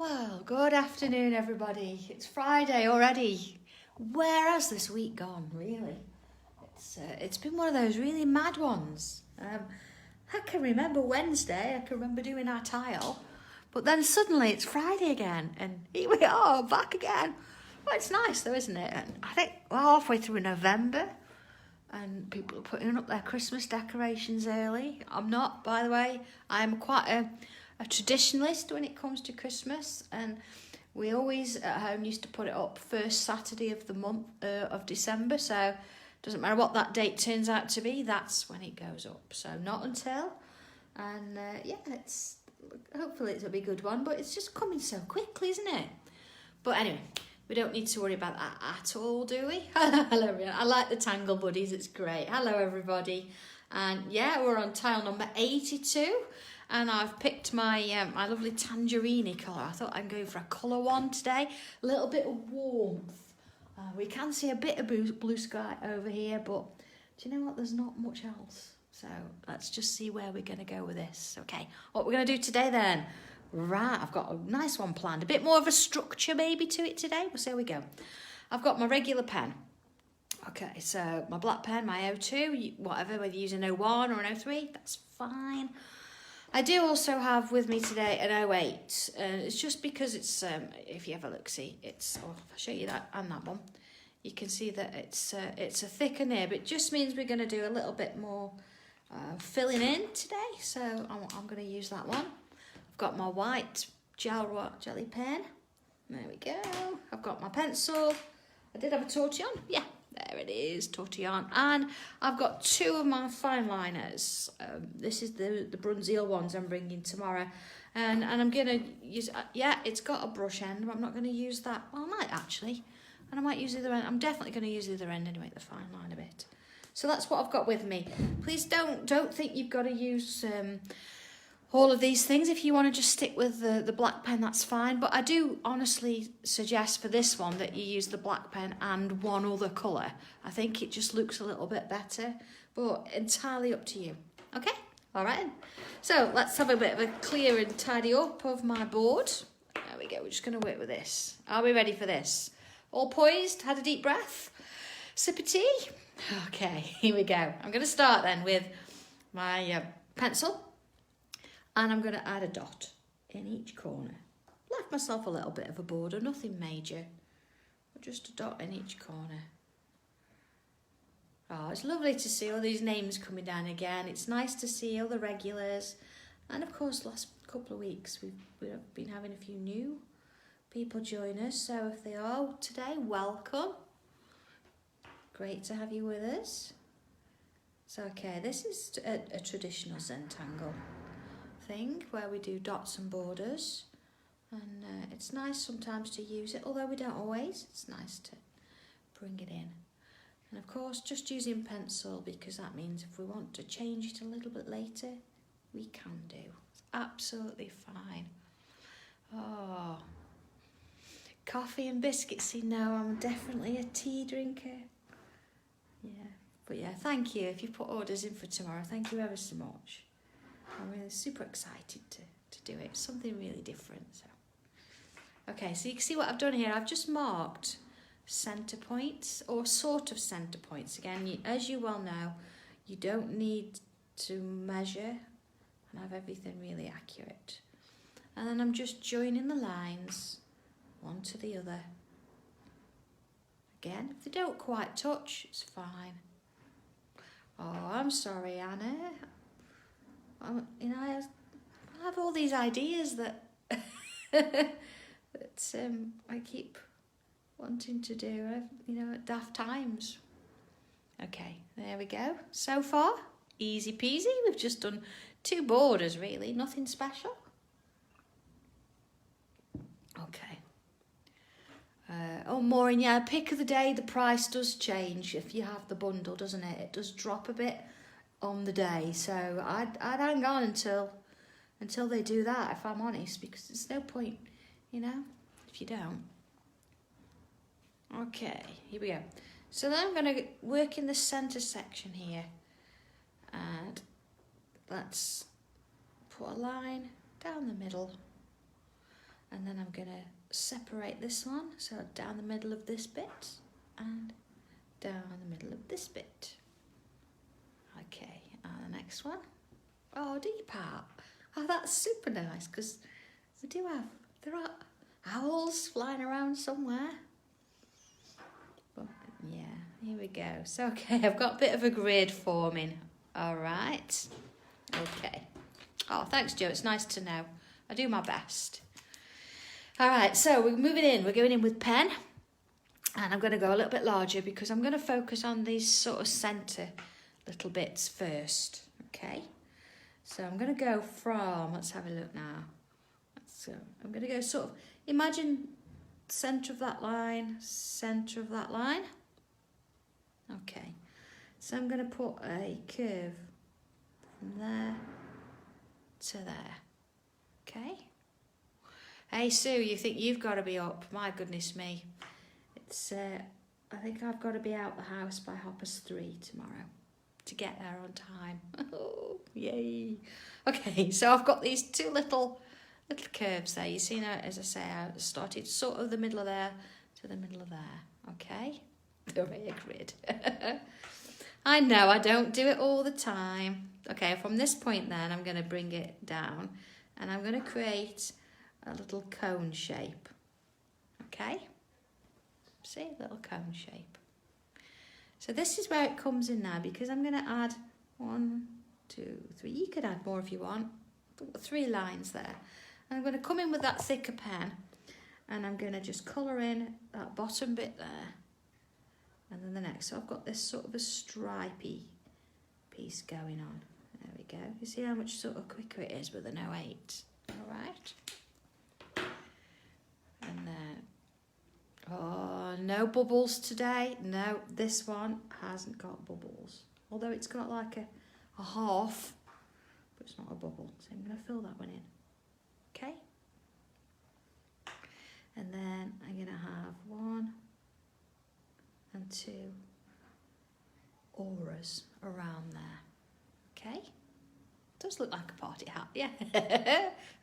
Well, good afternoon, everybody. It's Friday already. Where has this week gone, really? It's been one of those really mad ones. I can remember Wednesday, I can remember doing our tile, but then suddenly it's Friday again, and here we are, back again. Well, it's nice though, isn't it? And I think we're halfway through November, and people are putting up their Christmas decorations early. I'm not, by the way. I'm quite a traditionalist when it comes to Christmas, and we always at home used to put it up first Saturday of the month of December, so doesn't matter what that date turns out to be, that's when it goes up. So not until, and it's hopefully it'll be a good one, but it's just coming so quickly, isn't it? But anyway, we don't need to worry about that at all, do we? Hello everyone. I like the Tangle Buddies, it's great. Hello everybody. And yeah, we're on tile number 82. And I've picked my my lovely tangerine colour. I thought I'd go for a colour one today. A little bit of warmth. We can see a bit of blue sky over here, but do you know what? There's not much else. So let's just see where we're going to go with this. Okay, what we're going to do today then. Right, I've got a nice one planned. A bit more of a structure maybe to it today. We'll see how we go. I've got my regular pen. Okay, so my black pen, my O2, whatever, whether you use an O1 or an O3, that's fine. I do also have with me today an O8, and it's just because it's, if you have a look, see, it's, I'll show you that and that one. You can see that it's a thicker nib. It just means we're going to do a little bit more filling in today, so I'm going to use that one. I've got my white jelly pen. There we go. I've got my pencil. I did have a tortillon. Yeah, there it is, tortillon. And I've got two of my fine liners. This is the Brunzil ones I'm bringing tomorrow. And I'm going to use, yeah, it's got a brush end, but I'm not going to use that. Well, I might actually. And I might use the other end. I'm definitely going to use the other end anyway, the fine line a bit. So that's what I've got with me. Please don't think you've got to use all of these things. If you want to just stick with the black pen, that's fine. But I do honestly suggest for this one that you use the black pen and one other colour. I think it just looks a little bit better, but entirely up to you. Okay? All right. So let's have a bit of a clear and tidy up of my board. There we go. We're just going to work with this. Are we ready for this? All poised? Had a deep breath? Sip of tea? Okay, here we go. I'm going to start then with my pencil. And I'm going to add a dot in each corner. Left myself a little bit of a border, nothing major. Just a dot in each corner. Oh, it's lovely to see all these names coming down again. It's nice to see all the regulars. And of course, the last couple of weeks, we've been having a few new people join us. So if they are today, welcome. Great to have you with us. So, okay, this is a traditional Sanntangle thing where we do dots and borders, and it's nice sometimes to use it, although we don't always. It's nice to bring it in, and of course just using pencil, because that means if we want to change it a little bit later, we can do. It's absolutely fine. Oh, coffee and biscuits. See, now I'm definitely a tea drinker. Yeah, but yeah, thank you if you put orders in for tomorrow. Thank you ever so much. I'm really super excited to do it. It's something really different. So, okay, so you can see what I've done here. I've just marked centre points, or sort of centre points. Again, as you well know, you don't need to measure and have everything really accurate. And then I'm just joining the lines one to the other. Again, if they don't quite touch, it's fine. Oh, I'm sorry, Anna. I have all these ideas that I keep wanting to do, at daft times. Okay, there we go. So far, easy peasy. We've just done two borders, really, nothing special. Okay. Maureen, yeah, pick of the day, the price does change if you have the bundle, doesn't it? It does drop a bit on the day, so I'd hang on until they do that, if I'm honest, because there's no point, if you don't. Okay, here we go. So then I'm going to work in the centre section here, and let's put a line down the middle, And then I'm going to separate this one, so down the middle of this bit and down the middle of this bit. Okay, and the next one. Oh, deep part. Oh, that's super nice, because there are owls flying around somewhere. But yeah, here we go. So, okay, I've got a bit of a grid forming. All right. Okay. Oh, thanks, Joe. It's nice to know. I do my best. All right, so we're moving in. We're going in with pen. And I'm going to go a little bit larger because I'm going to focus on these sort of centre little bits first. Okay. So I'm going to go from, let's have a look now. So I'm going to go sort of, imagine centre of that line, centre of that line. Okay. So I'm going to put a curve from there to there. Okay. Hey Sue, you think you've got to be up? My goodness me. It's, I think I've got to be out the house by 3:30 tomorrow to get there on time. Oh, yay. Okay, so I've got these two little curves there. You see now, as I say, I started sort of the middle of there to the middle of there. Okay, the rear grid. I know, I don't do it all the time. Okay, from this point then, I'm going to bring it down and I'm going to create a little cone shape. Okay, see, little cone shape. So this is where it comes in now, because I'm going to add 1, 2, 3. You could add more if you want. 3 lines there. And I'm going to come in with that thicker pen and I'm going to just colour in that bottom bit there. And then the next. So I've got this sort of a stripy piece going on. There we go. You see how much sort of quicker it is with an 08. All right. And then, oh, no bubbles today. No, this one hasn't got bubbles. Although it's got like a half, but it's not a bubble. So I'm going to fill that one in. Okay. And then I'm going to have 1 and 2 auras around there. Okay. Does look like a party hat, yeah.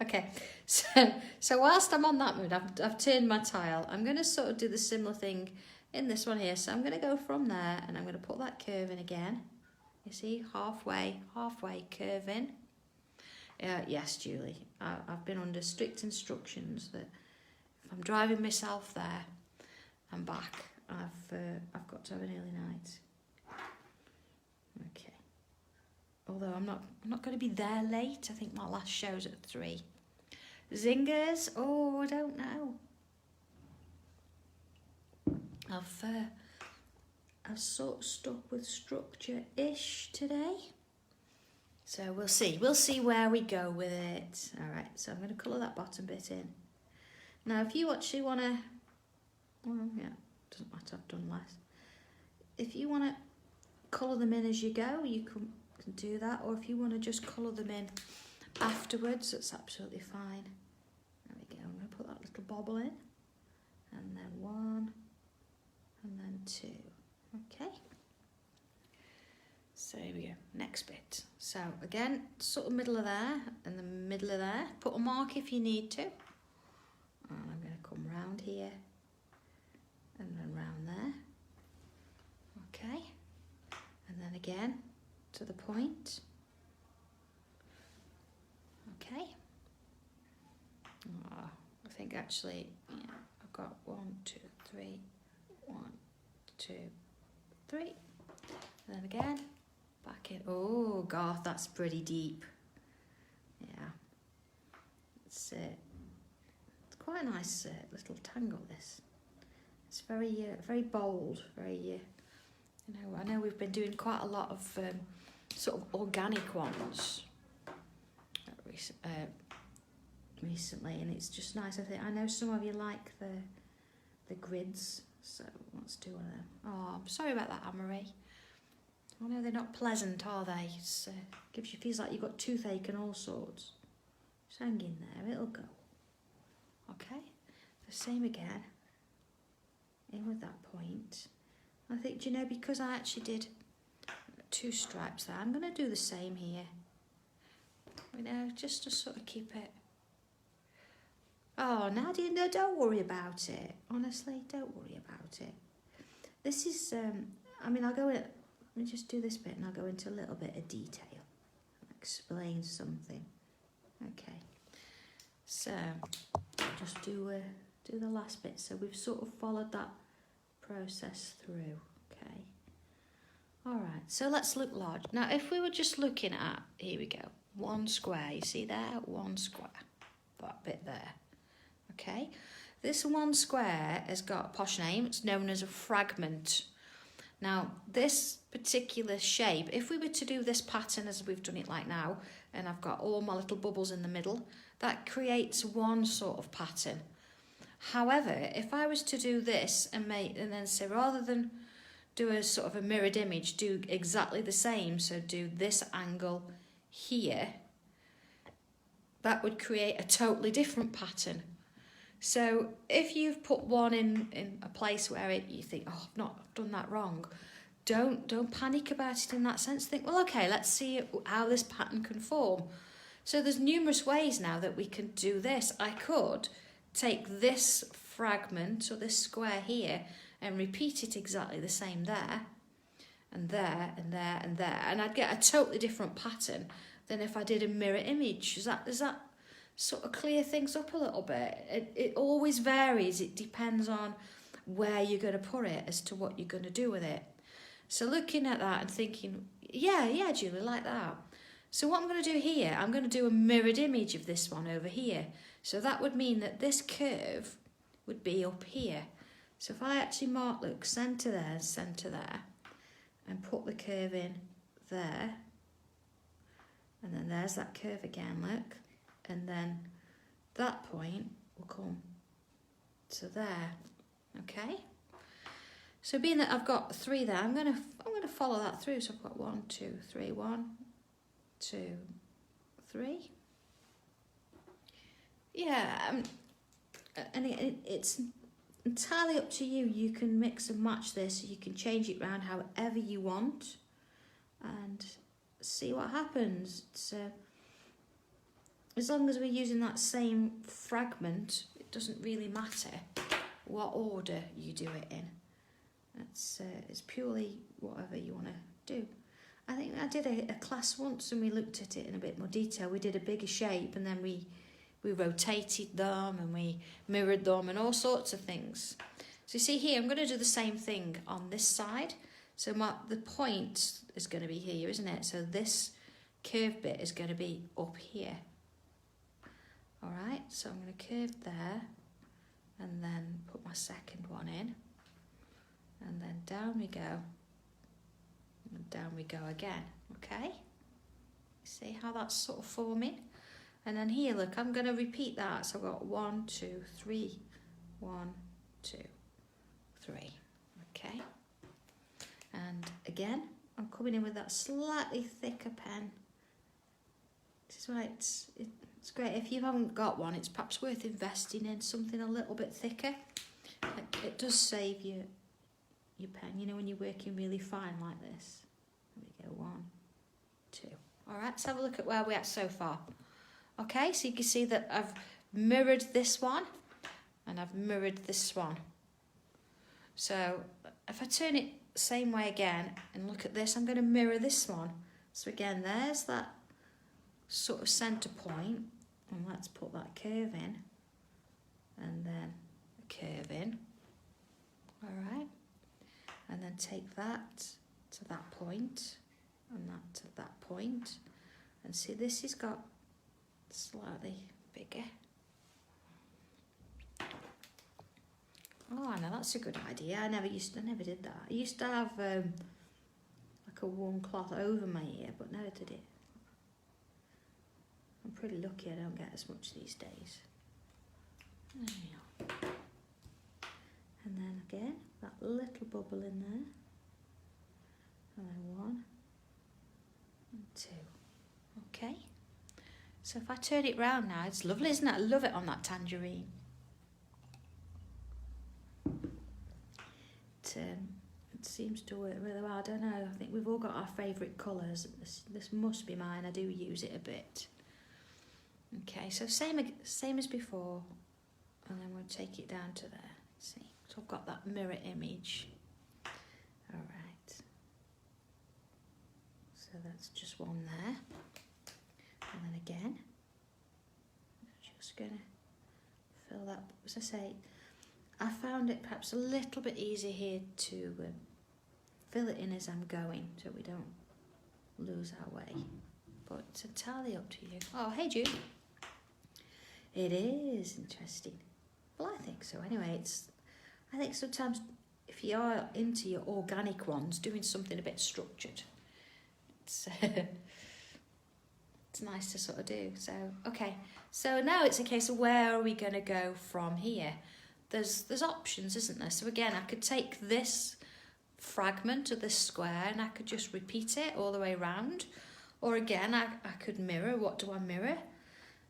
Okay, so whilst I'm on that mood, I've turned my tile. I'm going to sort of do the similar thing in this one here. So I'm going to go from there and I'm going to put that curve in again. You see, halfway curve in. Yes, Julie, I've been under strict instructions that if I'm driving myself there and back, I've got to have an early night. Okay. Although I'm not going to be there late. I think my last show's at 3. Zingers? Oh, I don't know. I've sort of stuck with structure-ish today. So we'll see. We'll see where we go with it. All right, so I'm going to colour that bottom bit in. Now, if you actually want to... Well, yeah, doesn't matter, I've done less. If you want to colour them in as you go, you can do that, or if you want to just colour them in afterwards, that's absolutely fine. There we go. I'm going to put that little bobble in, and then 1 and then 2. Okay, so here we go, next bit. So again, sort of middle of there and the middle of there. Put a mark if you need to, and I'm going to come round here and then round there. Okay, and then again to the point. Okay. Oh, I think actually, yeah, I've got 1, 2, 3, 1, 2, 3, and then again, back in. Oh, God, that's pretty deep. Yeah. It's quite a nice little tangle, this. It's very bold, very, I know we've been doing quite a lot of sort of organic ones recently, and it's just nice. I know some of you like the grids, so let's do one of them. Oh, I'm sorry about that, Anne-Marie. I know they're not pleasant, are they? It feels like you've got toothache and all sorts. Just hang in there, it'll go. Okay, the same again. In with that point. I think, because I actually did 2 stripes there, I'm going to do the same here. Just to sort of keep it. Oh, Nadia, no, don't worry about it. Honestly, don't worry about it. This is, I mean, I'll go in, let me just do this bit and I'll go into a little bit of detail. Explain something. Okay. So, just do the last bit. So we've sort of followed that process through. Okay. All right. So let's look large. Now, if we were just looking at, here we go, one square. You see there? One square. That bit there. Okay. This one square has got a posh name. It's known as a fragment. Now, this particular shape, if we were to do this pattern as we've done it like now, and I've got all my little bubbles in the middle, that creates one sort of pattern. However, if I was to do this and then say, rather than do a sort of a mirrored image, do exactly the same, so do this angle here, that would create a totally different pattern. So if you've put one in a place where you think, oh, I've done that wrong, don't panic about it in that sense. Think, well, okay, let's see how this pattern can form. So there's numerous ways now that we can do this. I could take this fragment or this square here and repeat it exactly the same there and there and there and there, and I'd get a totally different pattern than if I did a mirror image. Does that sort of clear things up a little bit? It always varies. It depends on where you're going to put it as to what you're going to do with it. So looking at that and thinking, yeah, Julie, like that. So what I'm going to do here, I'm going to do a mirrored image of this one over here. So that would mean that this curve would be up here. So if I actually mark, look, centre there, and put the curve in there, and then there's that curve again, look, and then that point will come to there, okay? So being that I've got 3 there, I'm gonna follow that through. So I've got 1, 2, 3, 1, 2, 3. Yeah, and it's entirely up to you. You can mix and match this. You can change it around however you want, and see what happens. It's, as long as we're using that same fragment, it doesn't really matter what order you do it in. It's purely whatever you want to do. I think I did a class once and we looked at it in a bit more detail. We did a bigger shape and then we rotated them and we mirrored them and all sorts of things. So you see here, I'm going to do the same thing on this side. So the point is going to be here, isn't it? So this curved bit is going to be up here. All right, so I'm going to curve there and then put my second one in. And then down we go. And down we go again, okay? See how that's sort of forming? And then here, look, I'm going to repeat that. So I've got 1, 2, 3, 1, 2, 3, okay? And again, I'm coming in with that slightly thicker pen. This is why it's great. If you haven't got one, it's perhaps worth investing in something a little bit thicker. It does save you your pen, you know, when you're working really fine like this. There we go, 1, 2. All right, let's have a look at where we're at so far. Okay, so you can see that I've mirrored this one and I've mirrored this one. So if I turn it the same way again and look at this, I'm going to mirror this one. So again, there's that sort of centre point, and let's put that curve in and then a curve in. All right. And then take that to that point and that to that point. And see, this has got slightly bigger. Oh, no, that's a good idea. I never did that. I used to have like a warm cloth over my ear, but never did it. I'm pretty lucky I don't get as much these days. There we are. And then again, that little bubble in there. And then 1 and 2. Okay. So if I turn it round now, it's lovely, isn't it? I love it on that tangerine. It seems to work really well. I don't know. I think we've all got our favourite colours. This must be mine. I do use it a bit. Okay, so same as before. and then we'll take it down to there. See, so I've got that mirror image. All right. So that's just one there. And then again, just gonna fill that. As I say, I found it perhaps a little bit easier here to fill it in as I'm going, so we don't lose our way. But it's entirely up to you. Oh, hey Jude. It is interesting. Well, I think so. Anyway, I think sometimes if you are into your organic ones, doing something a bit structured, it's it's nice to sort of do. So okay. So now it's a case of where are we going to go from here? There's options, isn't there? So again, I could take this fragment of this square and I could just repeat it all the way around. Or again, I could mirror. What do I mirror?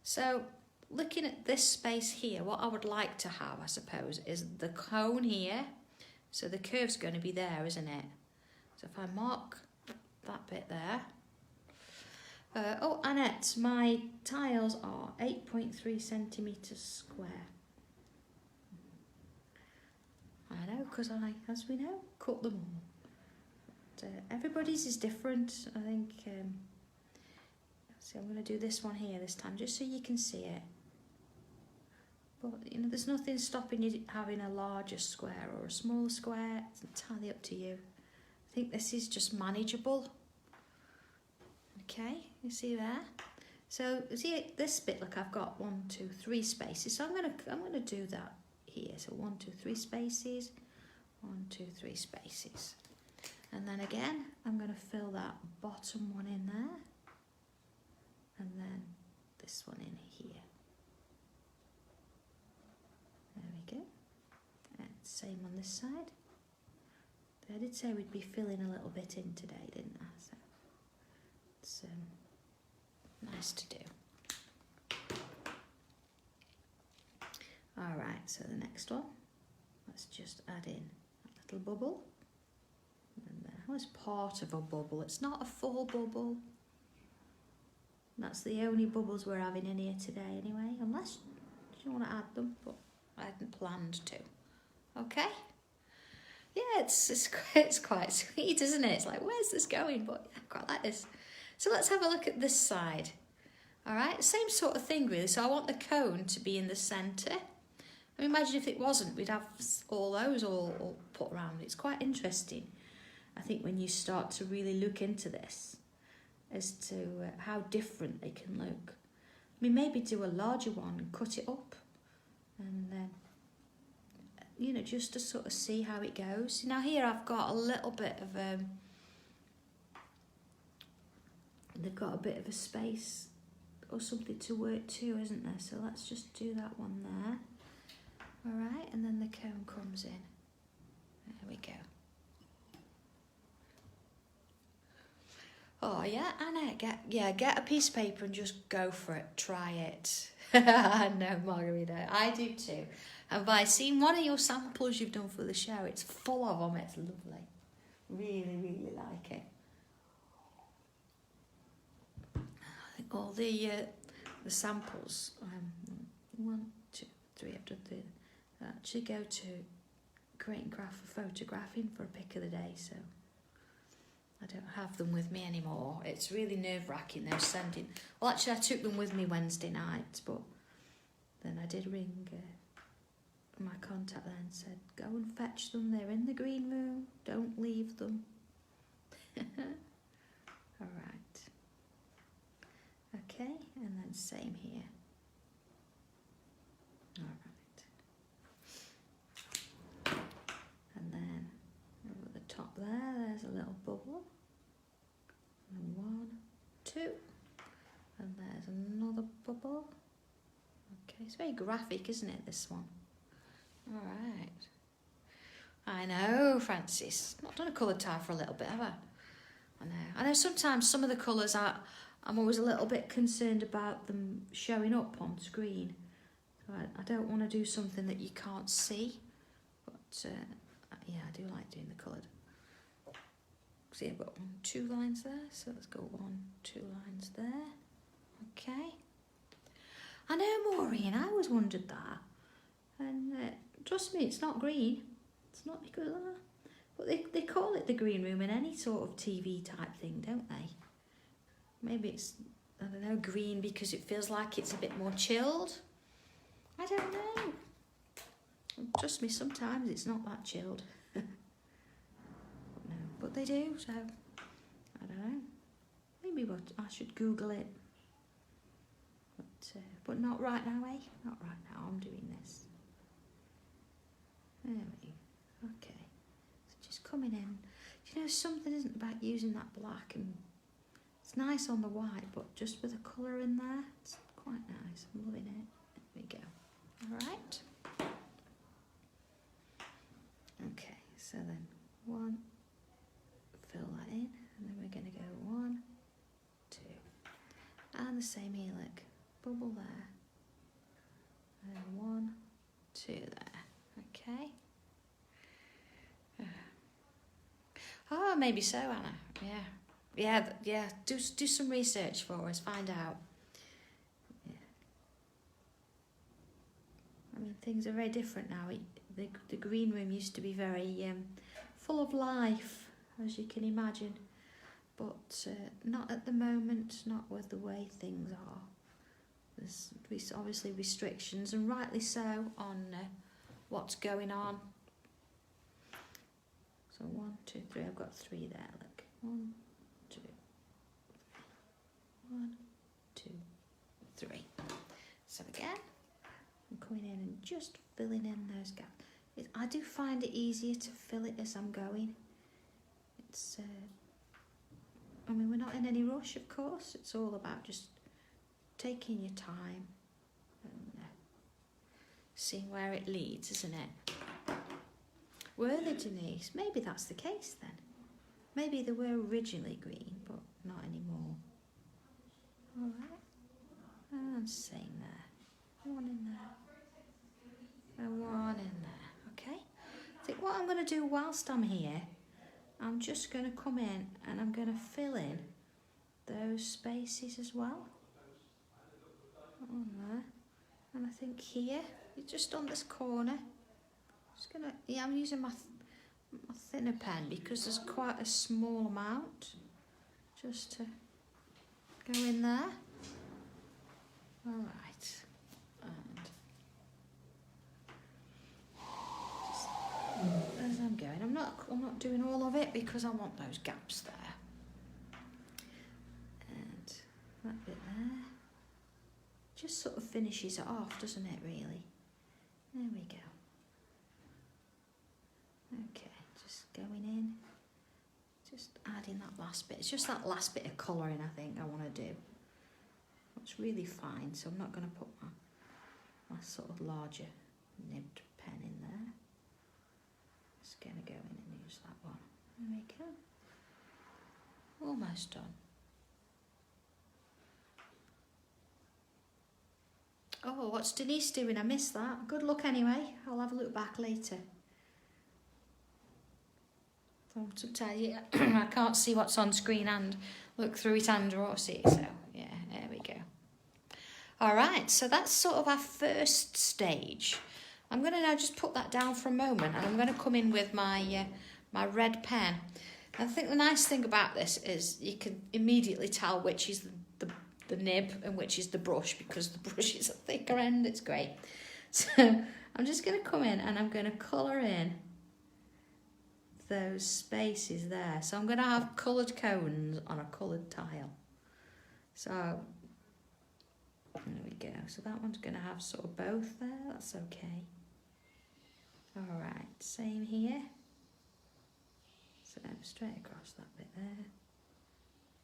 So looking at this space here, what I would like to have, I suppose, is the cone here. So the curve's going to be there, isn't it? So if I mark that bit there. Oh, Annette, my tiles are 8.3 centimetres square. I know, because I, as we know, cut them all. But, everybody's is different. I think, so I'm going to do this one here this time, just so you can see it. But, you know, there's nothing stopping you having a larger square or a smaller square. It's entirely up to you. I think this is just manageable. Okay, you see there? So, see this bit, look, I've got 1, 2, 3 spaces. So I'm gonna do that here. So 1, 2, 3 spaces, 1, 2, 3 spaces. And then again, I'm going to fill that bottom one in there. And then this one in here. There we go. And same on this side. I did say we'd be filling a little bit in today, didn't I? So it's nice to do. Alright, so the next one, let's just add in a little bubble. And that was part of a bubble, it's not a full bubble. That's the only bubbles we're having in here today anyway, unless you want to add them, but I hadn't planned to. Okay? Yeah, it's quite sweet, isn't it? It's like, where's this going? But I quite like this. So let's have a look at this side. Alright, same sort of thing really. So I want the cone to be in the centre. I mean, imagine if it wasn't, we'd have all those all put around. It's quite interesting, I think, when you start to really look into this as to how different they can look. I mean, maybe do a larger one and cut it up and then, you know, just to sort of see how it goes. Now here I've got a little bit of, they've got a bit of a space or something to work to, isn't there? So let's just do that one there. All right, and then the cone comes in. There we go. Oh yeah, Anna, get a piece of paper and just go for it. Try it. No, Margarita, I do too. And by seeing one of your samples you've done for the show, it's full of them. It's lovely. Really, really like it. I think all the samples. 1, 2, 3. I've done 3. Actually go to Create and Craft for photographing for a pick of the day, so I don't have them with me anymore. It's really nerve-wracking. They're sending. Well, actually, I took them with me Wednesday night, but then I did ring my contact there and said, go and fetch them. They're in the green room. Don't leave them. All right. Okay, and then same here. All right. And then over the top there's a little bubble. And 1, 2. And there's another bubble. Okay, it's very graphic, isn't it, this one? All right. I know, Francis. Not done a coloured tile for a little bit, have I? I know sometimes some of the colours I'm always a little bit concerned about them showing up on screen. So I don't want to do something that you can't see. But yeah, I do like doing the coloured. See, I've got 1, 2 lines there. So let's go 1, 2 lines there. Okay. I know, Maureen, I always wondered that. And trust me, it's not green. It's not because of that. But they call it the green room in any sort of TV type thing, don't they? Maybe it's, I don't know, green because it feels like it's a bit more chilled. I don't know. Trust me, sometimes it's not that chilled. No, but they do, so I don't know. Maybe I should Google it. But not right now, eh? Not right now, I'm doing this. There we go. Okay. So just coming in. You know, something isn't about using that black, and it's nice on the white, but just with a colour in there, it's quite nice. I'm loving it. There we go. Alright. Okay, so then one, fill that in, and then we're going to go 1, 2, and the same here, look, bubble there, and 1, 2 there, okay. Oh, maybe so, Anna, yeah, do some research for us, find out. Yeah. I mean, things are very different now. The green room used to be very full of life, as you can imagine, but not at the moment, not with the way things are. There's obviously restrictions, and rightly so, on what's going on. So 1, 2, 3, I've got 3 there, look. 1, 2, 1, 2, 3. So again, I'm coming in and just filling in those gaps. I do find it easier to fill it as I'm going. It's, I mean, we're not in any rush, of course. It's all about just taking your time and seeing where it leads, isn't it? Were they, Denise? Maybe that's the case then. Maybe they were originally green, but not anymore. All right. And same there. 1 in there. And 1 in there. Okay. I think what I'm going to do whilst I'm here, I'm just going to come in and I'm going to fill in those spaces as well. On there. And I think here, just on this corner, just gonna, yeah, I'm using my thinner pen because there's quite a small amount just to go in there. All right, and just as I'm going, I'm not doing all of it because I want those gaps there, and that bit there just sort of finishes it off, doesn't it? Really. There we go. Okay, just going in, just adding that last bit. It's just that last bit of colouring I think I want to do. It's really fine, so I'm not going to put my sort of larger nibbed pen in there. Just going to go in and use that one. There we go. Almost done. Oh, what's Denise doing? I missed that. Good luck anyway. I'll have a look back later. Sometimes I can't see what's on screen and look through it and or see it. So yeah, there we go. All right, so that's sort of our first stage. I'm going to now just put that down for a moment, and I'm going to come in with my my red pen. And I think the nice thing about this is you can immediately tell which is the nib and which is the brush, because the brush is a thicker end. It's great. So I'm just going to come in and I'm going to colour in those spaces there. So I'm going to have coloured cones on a coloured tile. So there we go. So that one's going to have sort of both there. That's okay. All right, same here. So straight across that bit there.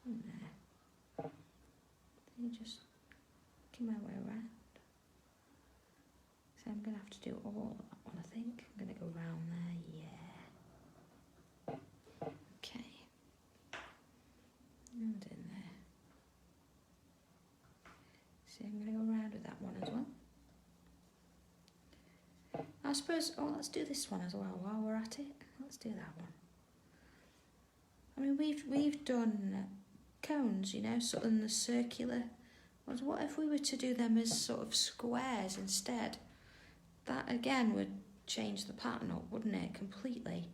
And there. You just working my way around. So I'm going to have to do all of that one, I think. I'm going to go round there, yeah. Okay. And in there. So I'm going to go around with that one as well. I suppose, let's do this one as well while we're at it. Let's do that one. I mean, we've done cones, you know, sort of in the circular ones. What if we were to do them as sort of squares instead? that again would change the pattern up, wouldn't it, completely?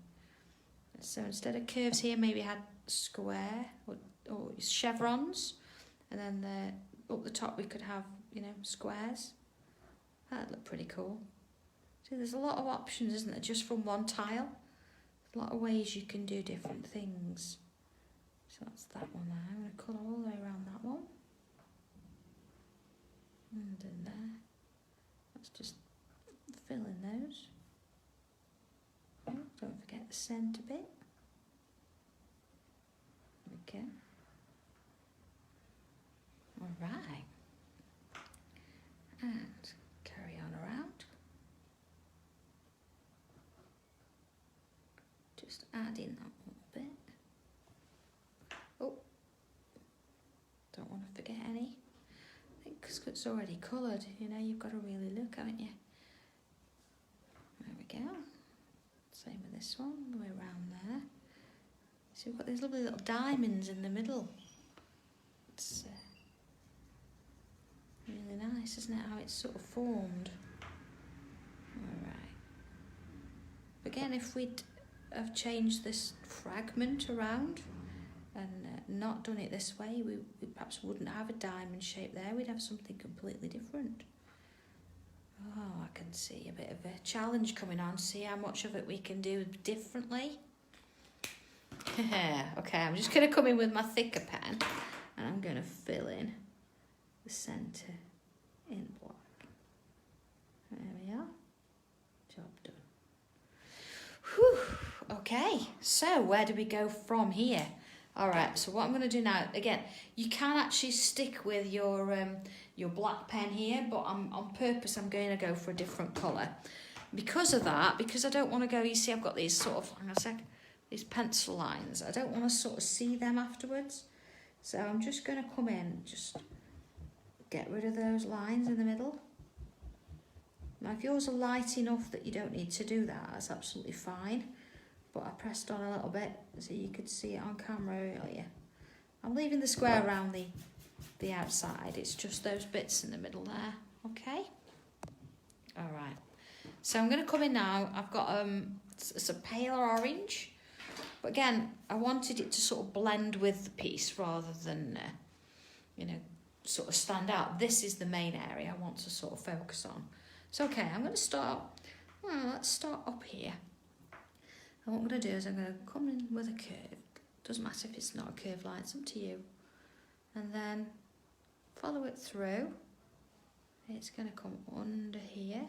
So instead of curves here, maybe had square or chevrons, and then up the top we could have, you know, squares. That'd look pretty cool. So there's a lot of options, isn't there, just from one tile? There's a lot of ways you can do different things. So that's that one there. I'm going to colour all the way around that one. And in there. Let's just fill in those. Oh, don't forget the centre bit. Okay. Alright. And carry on around. Just add in that little bit. Oh, don't want to forget any. I think because it's already coloured, you know, you've got to really look, haven't you? There we go. Same with this one, all the way around there. So we've got these lovely little diamonds in the middle. It's really nice, isn't it, how it's sort of formed. Alright. Again, if we'd have changed this fragment around and not done it this way, we perhaps wouldn't have a diamond shape there. We'd have something completely different. Oh, I can see a bit of a challenge coming on. See how much of it we can do differently. Okay, I'm just going to come in with my thicker pen and I'm going to fill in the centre in black. There we are. Job done. Whew. Okay, so where do we go from here? All right, so what I'm going to do now, again, you can actually stick with your black pen here, but on purpose I'm going to go for a different colour. Because of that, because I don't want to go, you see I've got these sort of, hang on a sec, these pencil lines. I don't want to sort of see them afterwards. So I'm just going to come in, just get rid of those lines in the middle. Now if yours are light enough that you don't need to do that, that's absolutely fine. But I pressed on a little bit so you could see it on camera earlier. I'm leaving the square around the outside. It's just those bits in the middle there. Okay? All right. So I'm going to come in now. I've got it's a paler orange. But again, I wanted it to sort of blend with the piece rather than, you know, sort of stand out. This is the main area I want to sort of focus on. So, okay, I'm going to start, let's start up here. And what I'm going to do is I'm going to come in with a curve. Doesn't matter if it's not a curved line, it's up to you. And then follow it through. It's going to come under here.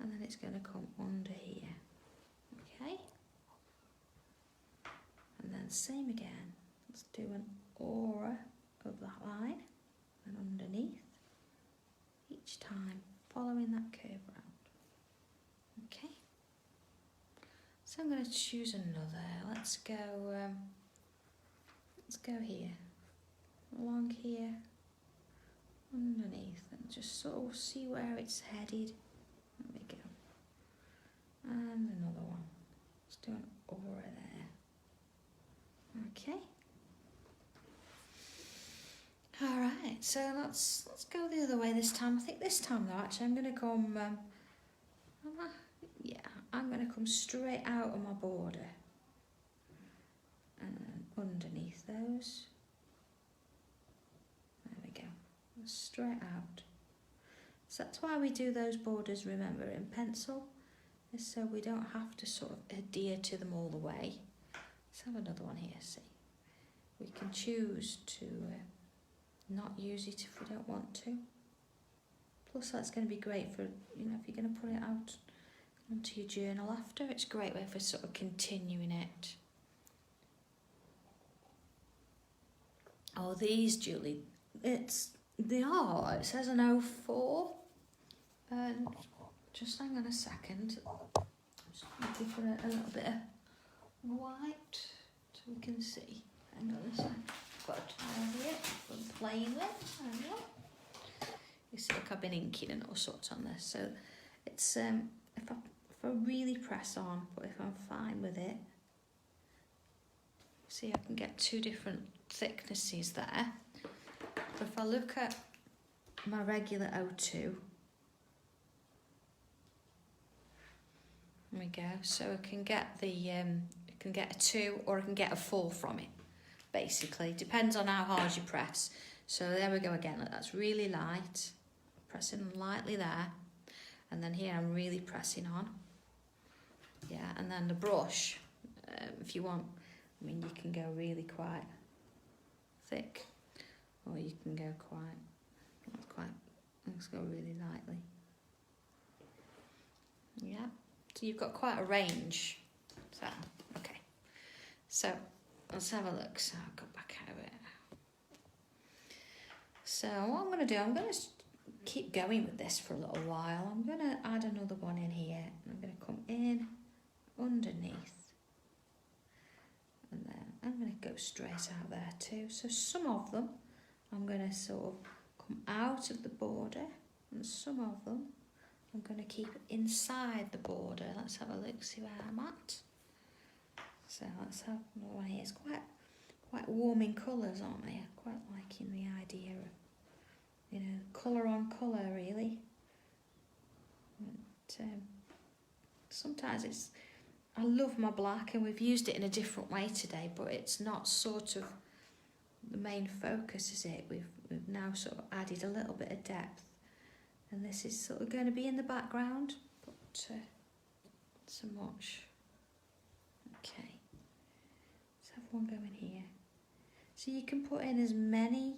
And then it's going to come under here. Okay? And then same again. Let's do an aura of that line. And underneath. Each time following that curve round. Okay? So I'm going to choose another. Let's go here, along here, underneath, and just sort of see where it's headed. There we go. And another one. Let's do an aura there. Okay. All right. So let's go the other way this time. I think this time though, actually, I'm going to come. I'm going to come straight out of my border and then underneath those. There we go, straight out. So that's why we do those borders, remember, in pencil, is so we don't have to sort of adhere to them all the way. Let's have another one here, see. We can choose to not use it if we don't want to. Plus that's going to be great for, you know, if you're going to put it out onto your journal after. It's a great way for sort of continuing it. Oh, these, Julie, it says an 04. And just hang on a second. Just looking for a little bit of white so we can see. Hang on a second. Got a tile here I'm playing with. There we go. You see, like I've been inking and all sorts on this. So it's if I really press on, but if I'm fine with it, see I can get two different thicknesses there. But if I look at my regular O2, There we go. So I can get the I can get a 2 or I can get a 4 from it. Basically, depends on how hard you press. So there we go again. Look, that's really light. Pressing lightly there, and then here I'm really pressing on. Yeah, and then the brush, if you want, I mean, you can go really quite thick, or you can go let's go really lightly. Yeah, so you've got quite a range. So, okay. So, let's have a look. So, I'll go back out of it. So, what I'm going to do, I'm going to keep going with this for a little while. I'm going to add another one in here. I'm going to come in underneath. And then I'm going to go straight out there too. So, some of them, I'm going to sort of come out of the border, and some of them I'm going to keep inside the border. Let's have a look, see where I'm at. So let's have another one here. It's quite warming colours, aren't they? Quite liking the idea of, you know, colour on colour really. But, sometimes I love my black, and we've used it in a different way today, but it's not sort of the main focus, is it? We've now sort of added a little bit of depth, and this is sort of going to be in the background, but not so much. Okay, let's have one going here. So you can put in as many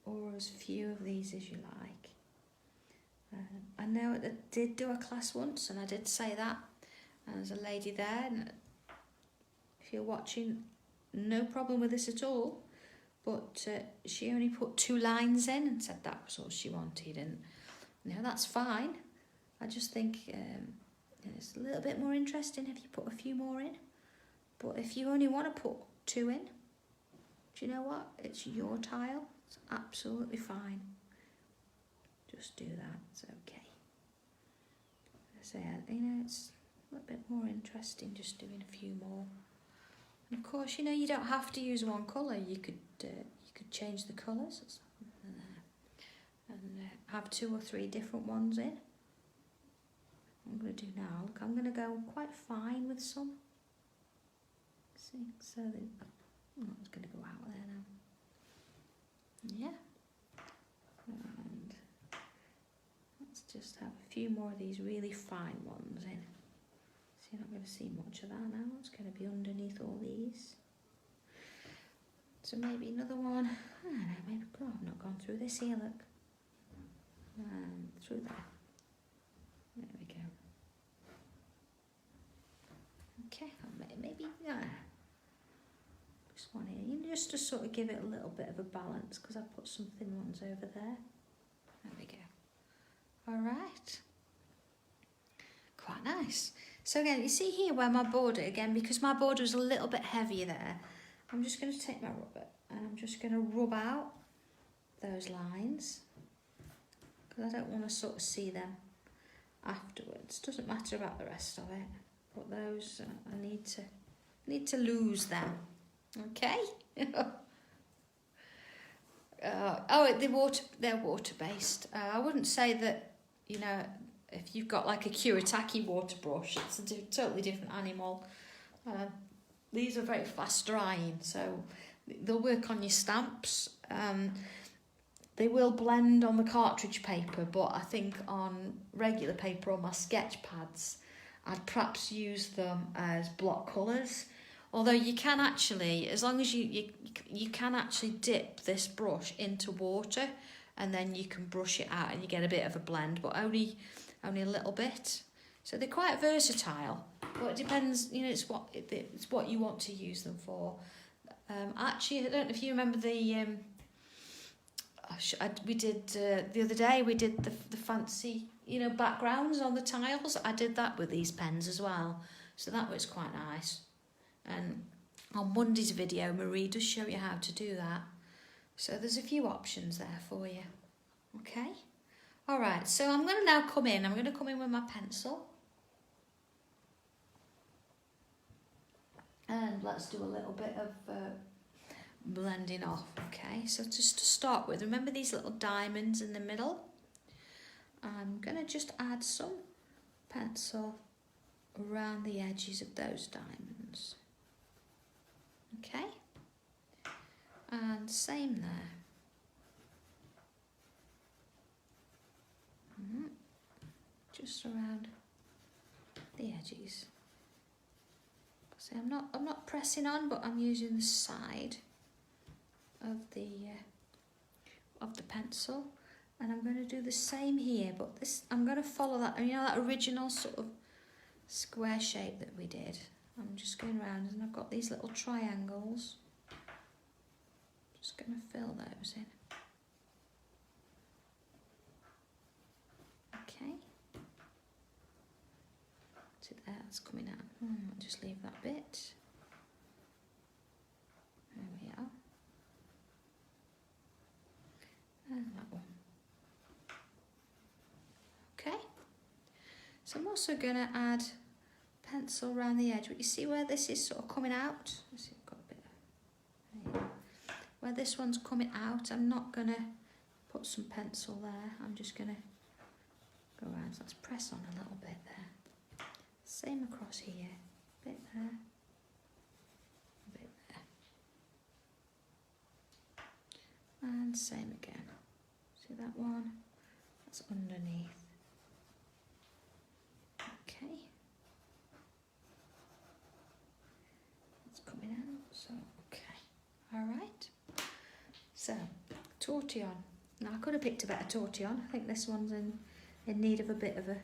or as few of these as you like. I know I did do a class once, and I did say that, and there's a lady there, and if you're watching, no problem with this at all. But she only put 2 lines in and said that was all she wanted, and you know, that's fine. I just think it's a little bit more interesting if you put a few more in. But if you only want to put 2 in, do you know what? It's your tile. It's absolutely fine. Just do that. It's okay. So you know, it's a little bit more interesting just doing a few more. Of course, you know, you don't have to use one colour. You could change the colours and have 2 or 3 different ones in. I'm going to do now. Look, I'm going to go quite fine with some. See, so I'm not going to go out there now. Yeah. And let's just have a few more of these really fine ones in. You're not going to see much of that now. It's going to be underneath all these. So maybe another one. I don't know, maybe I've not gone through this here, look. Through there. There we go. Okay, maybe this one here. Just to sort of give it a little bit of a balance, because I put some thin ones over there. There we go. Alright. Quite nice. So again, you see here where my border, again, because my border was a little bit heavier there, I'm just going to take my rubber and I'm just going to rub out those lines, because I don't want to sort of see them afterwards. Doesn't matter about the rest of it, but those, I need to lose them. Okay? They're water-based. I wouldn't say that, you know, if you've got like a Kuretake water brush, it's a totally different animal. These are very fast drying, so they'll work on your stamps. They will blend on the cartridge paper, but I think on regular paper or my sketch pads, I'd perhaps use them as block colours. Although you can actually, as long as you can actually dip this brush into water, and then you can brush it out and you get a bit of a blend, but only a little bit. So they're quite versatile, but it depends, you know, it's what you want to use them for. Actually, I don't know if you remember the we did the other day, we did the fancy, you know, backgrounds on the tiles. I did that with these pens as well, so that was quite nice. And on Monday's video, Marie does show you how to do that. So there's a few options there for you. Okay. All right, so I'm going to now come in. I'm going to come in with my pencil. And let's do a little bit of blending off, okay? So just to start with, remember these little diamonds in the middle? I'm going to just add some pencil around the edges of those diamonds. Okay, and same there. Just around the edges. So I'm not pressing on, but I'm using the side of the pencil, and I'm going to do the same here. But this, I'm going to follow that, you know, that original sort of square shape that we did. I'm just going around, and I've got these little triangles. Just going to fill those in. Okay. So that's coming out. I'll just leave that bit. There we are. And that one. Okay. So I'm also going to add pencil around the edge. But you see where this is sort of coming out? Let's see, I've got a bit of, there you go. Where this one's coming out, I'm not going to put some pencil there. I'm just going to go around. So let's press on a little bit there. Same across here, a bit there, a bit there. And same again. See that one? That's underneath. Okay. It's coming out, so okay. Alright. So, tortillon. Now I could have picked a better tortillon. I think this one's in need of a bit of a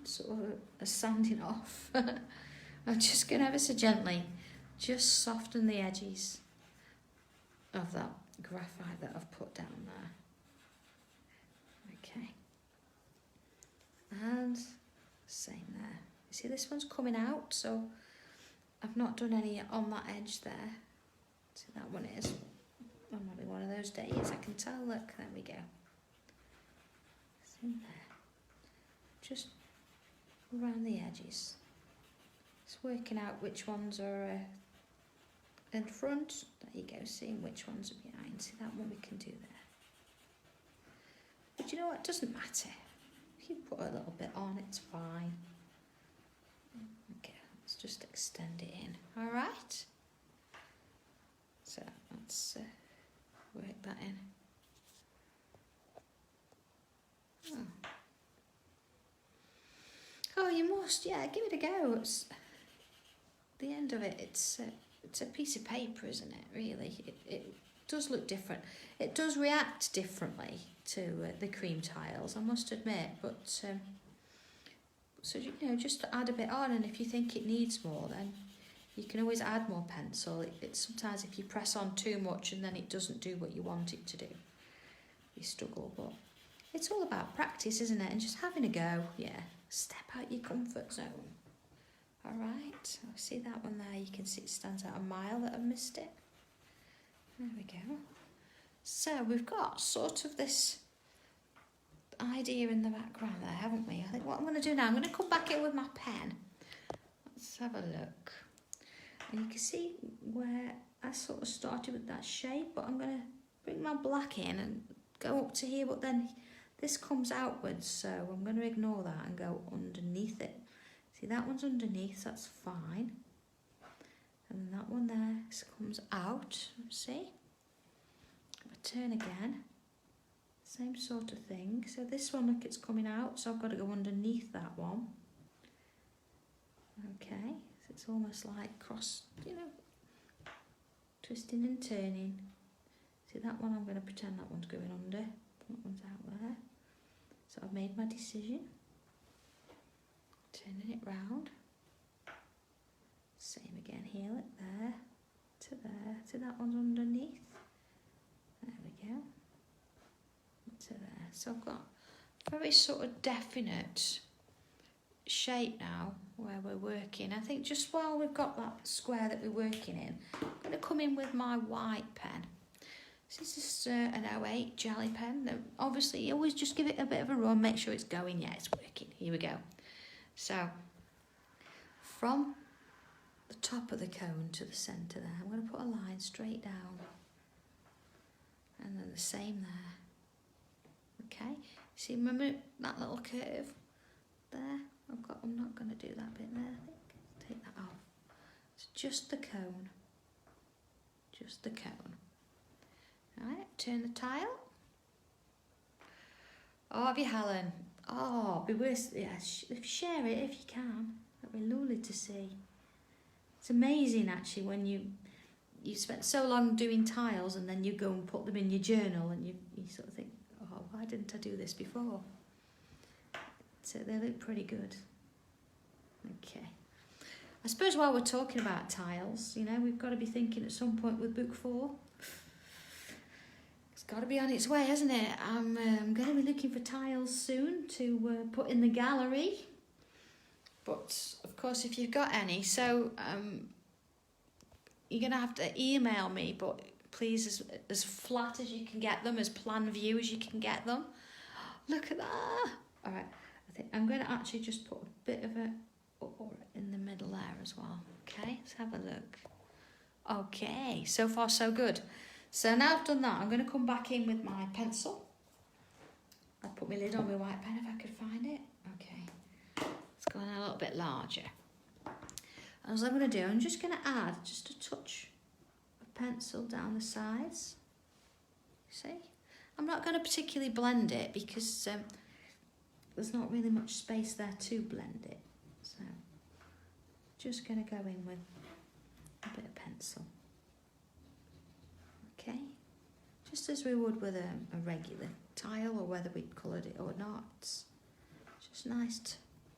sort of a sanding off. I'm just going to ever so gently just soften the edges of that graphite that I've put down there. Okay. And same there. You see this one's coming out, so I've not done any on that edge there. See that one is. I'm having one of those days, I can tell. Look, there we go. It's in there. Just around the edges. It's working out which ones are in front. There you go, seeing which ones are behind. See that one we can do there. But you know what, it doesn't matter. If you put a little bit on, it's fine. Okay, let's just extend it in. Alright? So let's work that in. Oh, you must, yeah, give it a go. It's the end of it. It's a piece of paper, isn't it? Really, it does look different. It does react differently to the cream tiles, I must admit. But so you know, just to add a bit on, and if you think it needs more, then you can always add more pencil. It's sometimes if you press on too much and then it doesn't do what you want it to do, you struggle. But it's all about practice, isn't it? And just having a go. Yeah. Step out your comfort zone. Alright, see that one there, you can see it stands out a mile that I've missed it. There we go. So we've got sort of this idea in the background there, haven't we? I think what I'm going to do now, I'm going to come back in with my pen. Let's have a look. And you can see where I sort of started with that shape, but I'm going to bring my black in and go up to here, but then this comes outwards, so I'm going to ignore that and go underneath it. See, that one's underneath, that's fine. And then that one there comes out, see? If I turn again, same sort of thing. So this one, look, it's coming out, so I've got to go underneath that one. Okay, so it's almost like cross, you know, twisting and turning. See, that one I'm going to pretend that one's going under. That one's out there. So I've made my decision. Turning it round. Same again here, look there, to that one's underneath. There we go. To there. So I've got a very sort of definite shape now where we're working. I think just while we've got that square that we're working in, I'm going to come in with my white pen. This is an 08 jelly pen. Obviously, you always just give it a bit of a run, make sure it's going. Yeah, it's working. Here we go. So, from the top of the cone to the centre there, I'm going to put a line straight down. And then the same there. Okay, see, remember that little curve there? I'm not going to do that bit there, I think. Take that off. It's just the cone. Just the cone. Alright, turn the tile. Oh, have you, Helen? Oh, be worth, yeah, share it if you can. That'd be lovely to see. It's amazing actually when you spent so long doing tiles and then you go and put them in your journal and you sort of think, oh, why didn't I do this before? So they look pretty good. Okay. I suppose while we're talking about tiles, you know, we've got to be thinking at some point with book 4. It's got to be on its way, hasn't it? I'm going to be looking for tiles soon to put in the gallery. But, of course, if you've got any, so you're going to have to email me, but please, as flat as you can get them, as plan view as you can get them. Look at that. All right, I think I'm going to actually just put a bit of a in the middle there as well. Okay, let's have a look. Okay, so far so good. So now I've done that, I'm going to come back in with my pencil. I'll put my lid on my white pen if I could find it. Okay, it's going a little bit larger. And as I'm going to do, I'm just going to add just a touch of pencil down the sides. See? I'm not going to particularly blend it because there's not really much space there to blend it. So, just going to go in with a bit of pencil. Okay? Just as we would with a regular tile, or whether we'd coloured it or not. It's just nice to...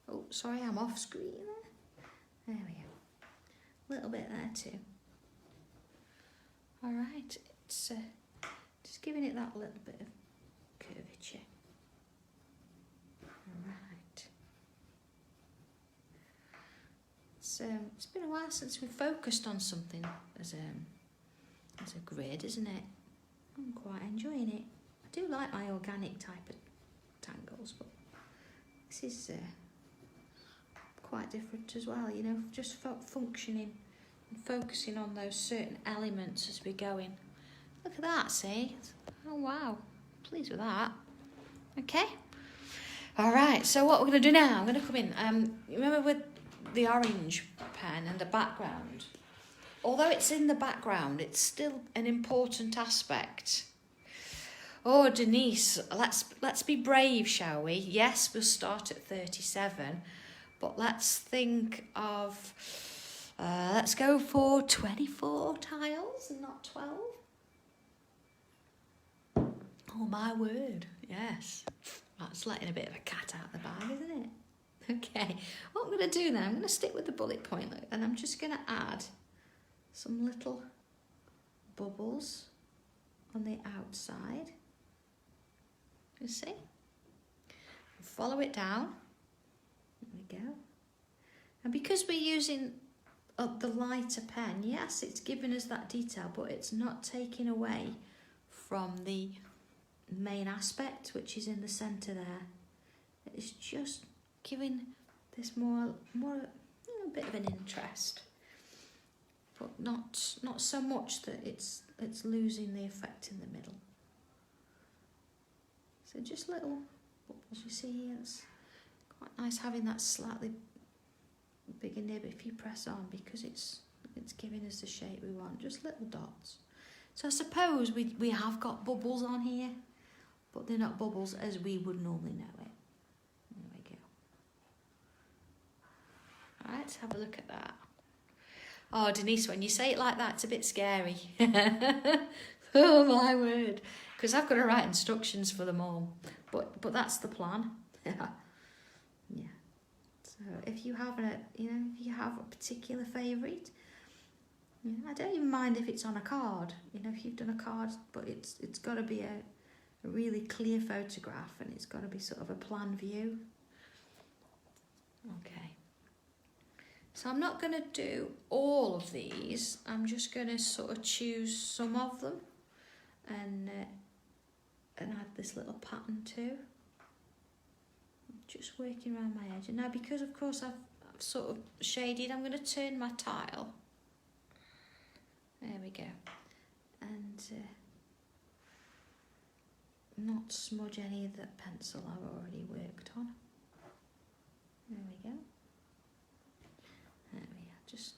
Oh, sorry, I'm off screen there. There we go. A little bit there too. All right, it's just giving it that little bit of curvature. All right. It's been a while since we've focused on something as a grid, isn't it? I'm quite enjoying it. I do like my organic type of tangles, but this is quite different as well, you know, just functioning and focusing on those certain elements as we're going. Look at that, see? Oh, wow. Pleased with that. Okay. All right, so what we're going to do now, I'm going to come in. Remember with the orange pen and the background, although it's in the background, it's still an important aspect. Oh, Denise, let's be brave, shall we? Yes, we'll start at 37, but let's think of, let's go for 24 tiles and not 12. Oh, my word, yes. That's letting a bit of a cat out of the bag, isn't it? Okay, what I'm going to do then, I'm going to stick with the bullet point, and I'm just going to add some little bubbles on the outside. You see? Follow it down. There we go. And because we're using the lighter pen, yes, it's giving us that detail, but it's not taking away from the main aspect, which is in the centre there. It's just giving this more a bit of an interest, but not so much that it's losing the effect in the middle. So just little bubbles, you see here. It's quite nice having that slightly bigger nib if you press on, because it's giving us the shape we want. Just little dots. So I suppose we have got bubbles on here, but they're not bubbles as we would normally know it. There we go. All right, let's have a look at that. Oh, Denise, when you say it like that, it's a bit scary. Oh, my word. Because I've got to write instructions for them all. But that's the plan. Yeah. So if you have a particular favourite, I don't even mind if it's on a card. If you've done a card, but it's got to be a really clear photograph, and it's got to be sort of a plan view. Okay. So I'm not going to do all of these. I'm just going to sort of choose some of them and add this little pattern too. I'm just working around my edge. And now, because of course I've sort of shaded, I'm going to turn my tile. There we go. And not smudge any of that pencil I've already worked on. There we go. There we are, just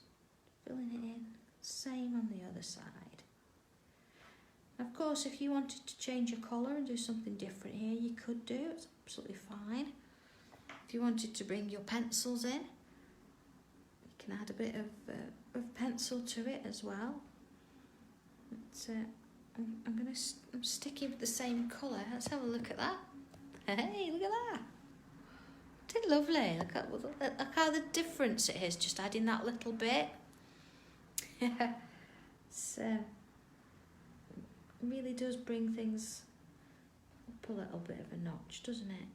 filling it in. Same on the other side. Of course, if you wanted to change your colour and do something different here, you could do. It's absolutely fine. If you wanted to bring your pencils in, you can add a bit of pencil to it as well. But, I'm sticking with the same colour. Let's have a look at that. Hey, look at that. It's lovely. Look how the difference it is, just adding that little bit. So, it really does bring things up a little bit of a notch, doesn't it?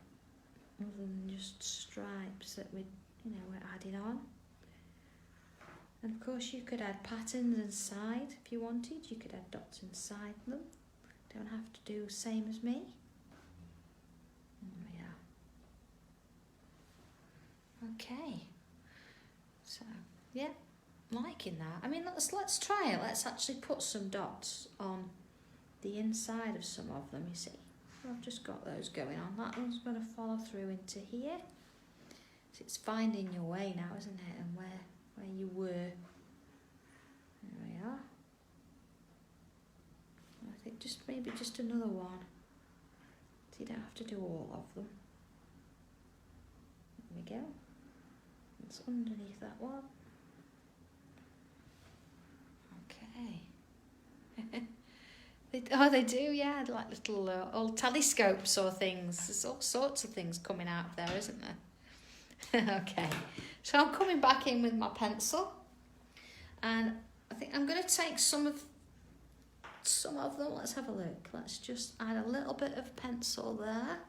Other than just stripes that we're adding on. And of course you could add patterns inside if you wanted. You could add dots inside them. Don't have to do the same as me. There we are. Okay. So, yeah, I'm liking that. I mean, let's try it. Let's actually put some dots on the inside of some of them, you see. I've just got those going on. That one's going to follow through into here. So it's finding your way now, isn't it? And where you were. There we are. I think maybe just another one. So you don't have to do all of them. There we go. It's underneath that one. Okay. They do, yeah, like little old telescopes or things. There's all sorts of things coming out of there, isn't there? Okay, so I'm coming back in with my pencil, and I think I'm going to take some of them. Let's have a look. Let's just add a little bit of pencil there,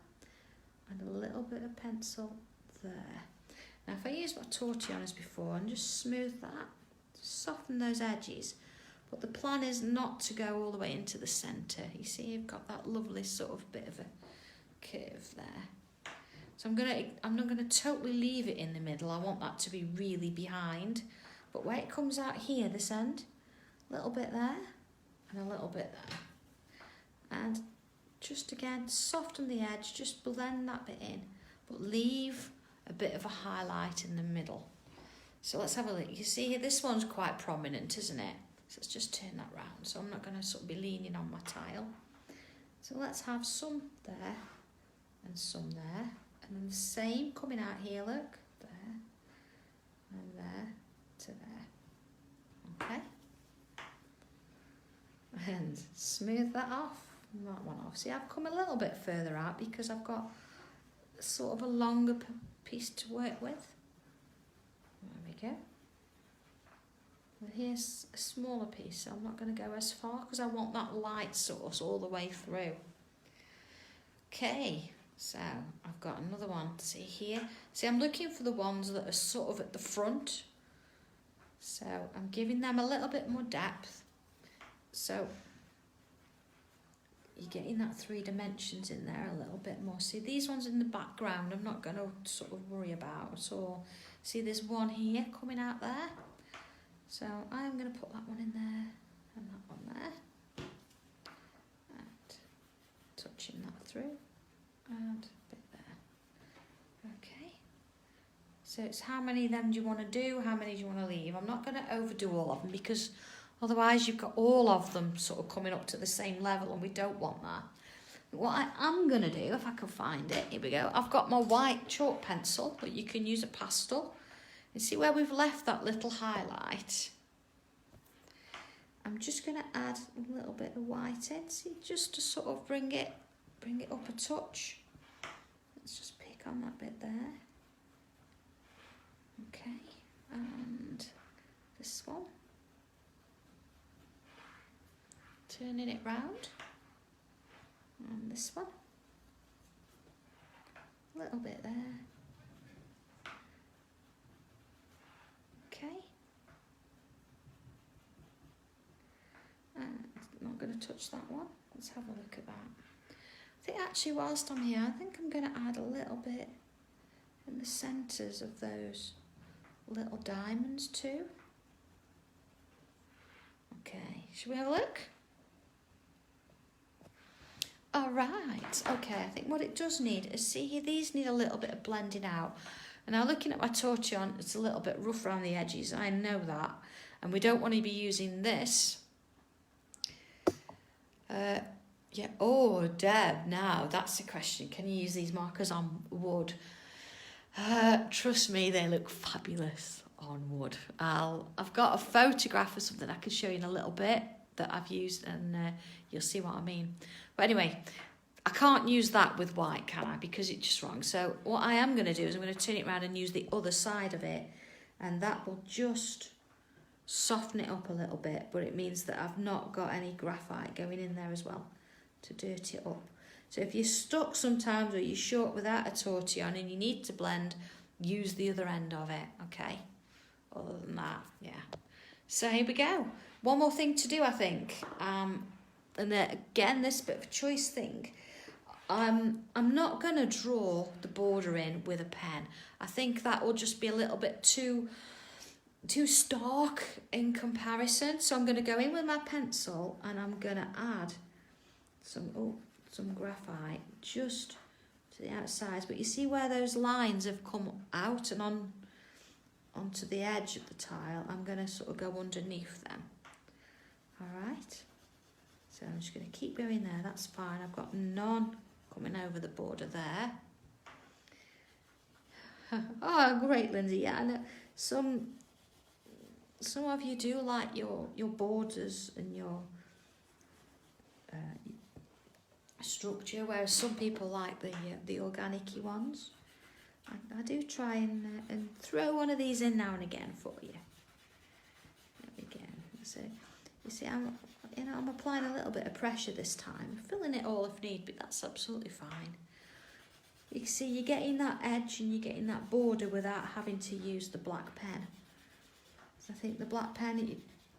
and a little bit of pencil there. Now, if I use my tortillon as before and just smooth that, just soften those edges. But the plan is not to go all the way into the centre. You see, you've got that lovely sort of bit of a curve there. So I'm not gonna totally leave it in the middle. I want that to be really behind. But where it comes out here, this end, a little bit there and a little bit there. And just again, soften the edge, just blend that bit in, but leave a bit of a highlight in the middle. So let's have a look. You see here, this one's quite prominent, isn't it? So let's just turn that round. So I'm not going to sort of be leaning on my tile. So let's have some there and some there. And then the same coming out here, look. There and there to there. Okay. And smooth that off. That one off. See, I've come a little bit further out because I've got sort of a longer piece to work with. There we go. And here's a smaller piece, so I'm not going to go as far because I want that light source all the way through. Okay, so I've got another one. See here? See, I'm looking for the ones that are sort of at the front. So I'm giving them a little bit more depth. So you're getting that 3 dimensions in there a little bit more. See, these ones in the background I'm not going to sort of worry about at all. See, there's one here coming out there. So I'm going to put that one in there and that one there. And touching that through and a bit there. Okay. So it's how many of them do you want to do? How many do you want to leave? I'm not going to overdo all of them because otherwise you've got all of them sort of coming up to the same level and we don't want that. What I am going to do, if I can find it, here we go. I've got my white chalk pencil, but you can use a pastel. And see where we've left that little highlight? I'm just going to add a little bit of white in, see, just to sort of bring it up a touch. Let's just pick on that bit there. Okay, and this one. Turning it round. And this one. A little bit there. Okay. And I'm not going to touch that one. Let's have a look at that. I think actually whilst I'm here, I think I'm going to add a little bit in the centres of those little diamonds too. Okay, should we have a look? All right, okay, I think what it does need is, see here, these need a little bit of blending out. And now looking at my tortillon, it's a little bit rough around the edges. I know that. And we don't want to be using this. Yeah. Oh, Deb, now that's the question. Can you use these markers on wood? Trust me, they look fabulous on wood. I've got a photograph of something I can show you in a little bit that I've used, and you'll see what I mean. But anyway, I can't use that with white, can I? Because it's just wrong. So what I am going to do is I'm going to turn it around and use the other side of it, and that will just soften it up a little bit, but it means that I've not got any graphite going in there as well to dirty it up. So if you're stuck sometimes or you're short without a tortillon and you need to blend, use the other end of it, okay? Other than that, yeah. So here we go. One more thing to do, I think. And then again, this bit of a choice thing. I'm not going to draw the border in with a pen. I think that will just be a little bit too stark in comparison. So I'm going to go in with my pencil and I'm going to add some graphite just to the outsides. But you see where those lines have come out and onto the edge of the tile? I'm going to sort of go underneath them. All right. So I'm just going to keep going there. That's fine. I've got none coming over the border there. Oh, great, Lindsay. Yeah, I know some of you do like your borders and your structure, whereas some people like the organic-y ones. I do try and throw one of these in now and again for you. There we go. So you see, I'm applying a little bit of pressure this time, filling it all if need be. That's absolutely fine. You can see you're getting that edge and you're getting that border without having to use the black pen. So I think the black pen,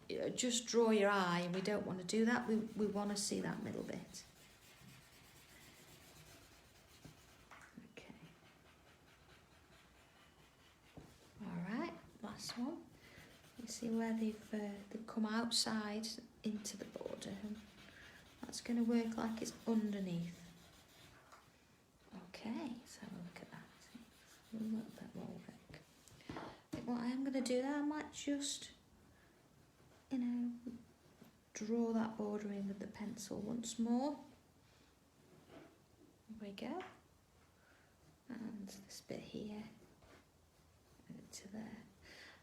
you just draw your eye, and we don't want to do that. We want to see that middle bit. Okay. All right, last one. You see where they've come outside into the border. That's going to work like it's underneath. Okay, so look at that. A little bit more work. I think what I am going to do there, I might just, draw that border in with the pencil once more. There we go. And this bit here, and to there.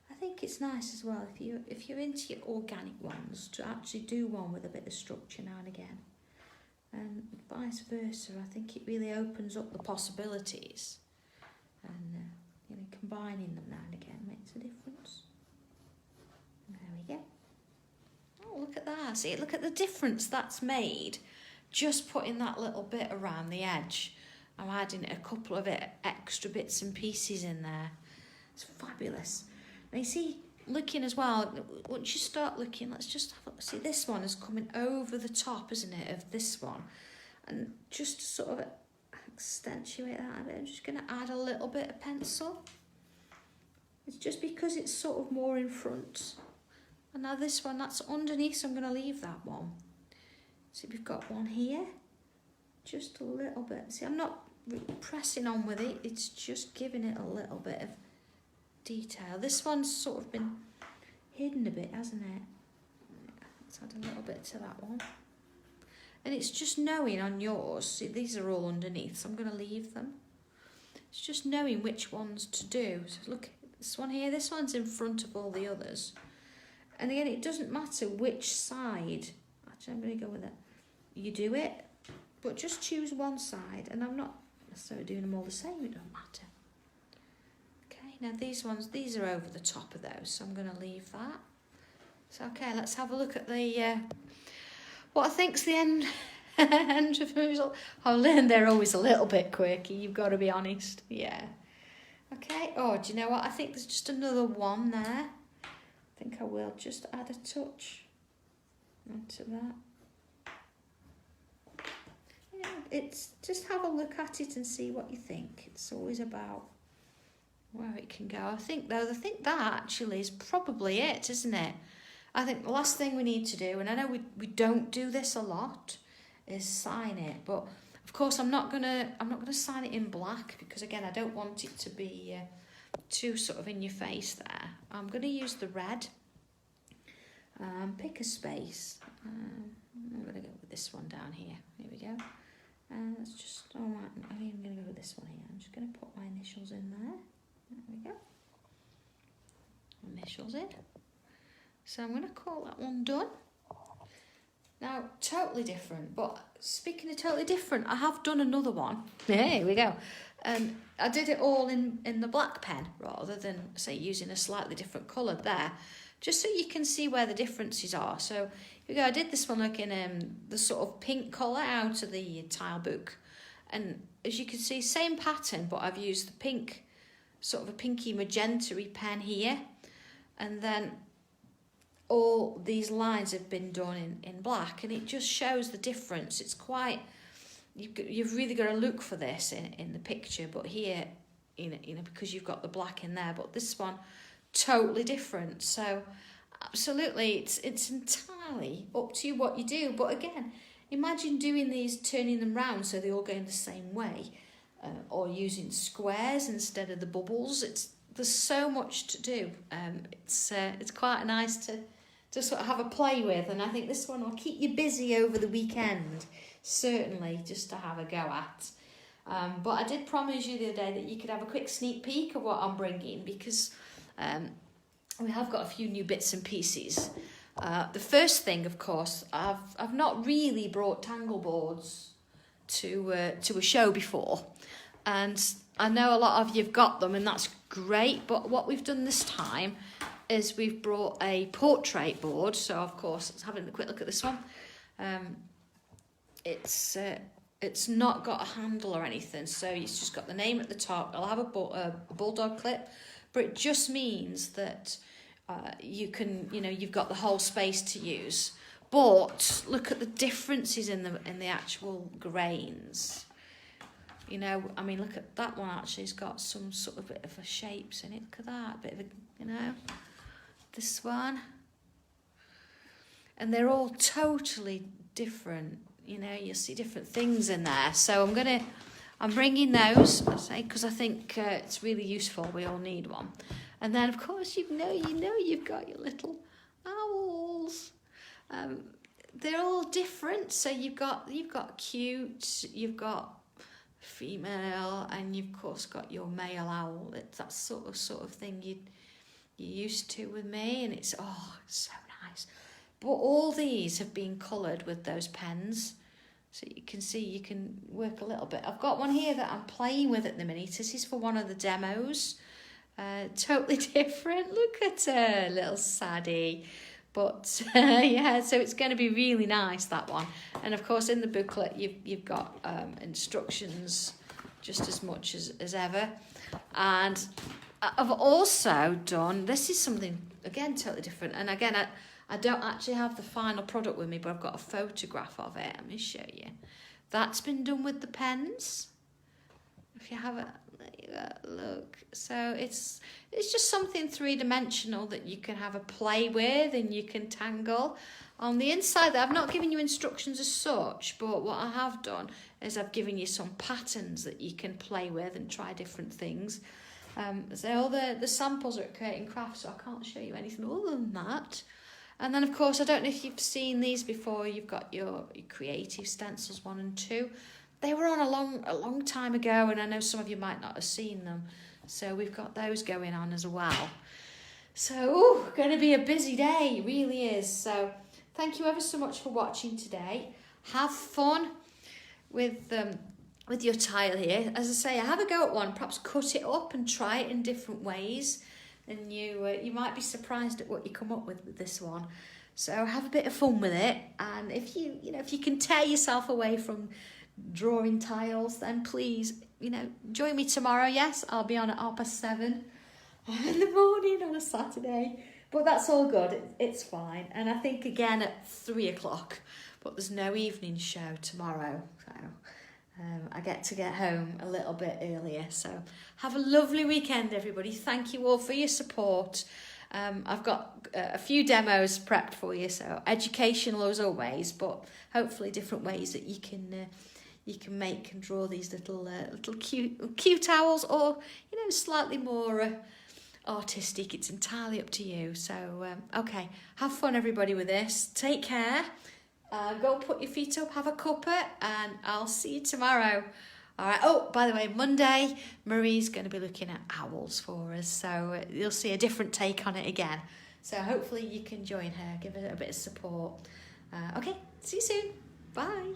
I think it's nice as well if you're into your organic ones to actually do one with a bit of structure now and again, and vice versa. I think it really opens up the possibilities, and combining them now and again makes a difference. There we go. Oh, look at that! See, look at the difference that's made. Just putting that little bit around the edge. I'm adding a couple of extra bits and pieces in there. It's fabulous. Now you see, looking as well, once you start looking, let's just have a look. See, this one is coming over the top, isn't it, of this one? And just to sort of accentuate that a bit, I'm just going to add a little bit of pencil. It's just because it's sort of more in front. And now this one, that's underneath, so I'm going to leave that one. See, we've got one here, just a little bit. See, I'm not really pressing on with it, it's just giving it a little bit of detail. This one's sort of been hidden a bit, hasn't it? Let's add a little bit to that one. And it's just knowing on yours, see, these are all underneath, so I'm going to leave them. It's just knowing which ones to do. So look, this one here, this one's in front of all the others. And again, it doesn't matter which side. Actually, I'm going to go with it. You do it, but just choose one side. And I'm not necessarily doing them all the same, it don't matter. Now these are over the top of those, so I'm going to leave that. So okay, let's have a look at the what I think's the end result. Oh, Lynn, they're always a little bit quirky. You've got to be honest. Yeah. Okay. Oh, do you know what? I think there's just another one there. I think I will just add a touch onto that. Yeah, it's just have a look at it and see what you think. It's always about where it can go. I think that actually is probably it, isn't it? I think the last thing we need to do, and I know we don't do this a lot, is sign it. But of course, I'm not gonna sign it in black because again, I don't want it to be too sort of in your face there. I'm going to use the red. Pick a space. I'm going to go with this one down here. Here we go. Let's just, oh, I'm even going to go with this one here. I'm just going to put my initials in there. There we go. Initials in. So I'm going to call that one done. Now, totally different, but speaking of totally different, I have done another one. Here we go. And I did it all in the black pen rather than, say, using a slightly different colour there, just so you can see where the differences are. So here we go. I did this one like in the sort of pink colour out of the tile book. And as you can see, same pattern, but I've used the pink, sort of a pinky magenta-y pen here. And then all these lines have been done in black, and it just shows the difference. It's quite, you've really got to look for this in the picture, but here, you know, because you've got the black in there, but this one, totally different. So absolutely, it's entirely up to you what you do. But again, imagine doing these, turning them round so they all go in the same way, or using squares instead of the bubbles. There's so much to do. It's quite nice to sort of have a play with, and I think this one will keep you busy over the weekend, certainly, just to have a go at. But I did promise you the other day that you could have a quick sneak peek of what I'm bringing, because we have got a few new bits and pieces. The first thing, of course, I've not really brought tangle boards to a show before, and I know a lot of you've got them, and that's great, but what we've done this time is we've brought a portrait board. So of course, let's have a quick look at this one. It's not got a handle or anything, so it's just got the name at the top. I'll have a bulldog clip, but it just means that you can, you've got the whole space to use. But look at the differences in the actual grains. I mean, look at that one. Actually, it's got some sort of bit of a shapes in it. Look at that, a bit of a, this one, and they're all totally different. You'll see different things in there. So I'm bringing those, I say, because I think it's really useful. We all need one. And then, of course, you've got your little owls. They're all different. So you've got cute, you've got female, and you've of course got your male owl. It's that sort of thing you're used to with me, and it's so nice. But all these have been coloured with those pens, so you can see you can work a little bit. I've got one here that I'm playing with at the minute. This is for one of the demos. Totally different. Look at her, little Sadie. But yeah, so it's going to be really nice, that one. And of course, in the booklet, you've got instructions just as much as ever. And I've also done, this is something, again, totally different. And again, I don't actually have the final product with me, but I've got a photograph of it. Let me show you. That's been done with the pens. If you have a look. So it's just something three-dimensional that you can have a play with and you can tangle. On the inside there, I've not given you instructions as such, but what I have done is I've given you some patterns that you can play with and try different things. So all the samples are at Creating Crafts, so I can't show you anything other than that. And then, of course, I don't know if you've seen these before. You've got your creative stencils 1 and 2. They were on a long time ago, and I know some of you might not have seen them. So we've got those going on as well. So, going to be a busy day, it really is. So thank you ever so much for watching today. Have fun with your tile here. As I say, have a go at one. Perhaps cut it up and try it in different ways. And you might be surprised at what you come up with this one. So have a bit of fun with it. And if you can tear yourself away from drawing tiles, then please, join me tomorrow. Yes, I'll be on at 7:30 in the morning on a Saturday. But that's all good. It's fine. And I think again at 3:00. But there's no evening show tomorrow. So I get to get home a little bit earlier. So have a lovely weekend, everybody. Thank you all for your support. I've got a few demos prepped for you, so educational as always, but hopefully different ways that you you can make and draw these little cute owls, or slightly more artistic. It's entirely up to you. So okay, have fun everybody with this. Take care. Go and put your feet up, have a cuppa, and I'll see you tomorrow. All right. Oh, by the way, Monday, Marie's going to be looking at owls for us, so you'll see a different take on it again. So hopefully you can join her, give her a bit of support. Okay, see you soon. Bye.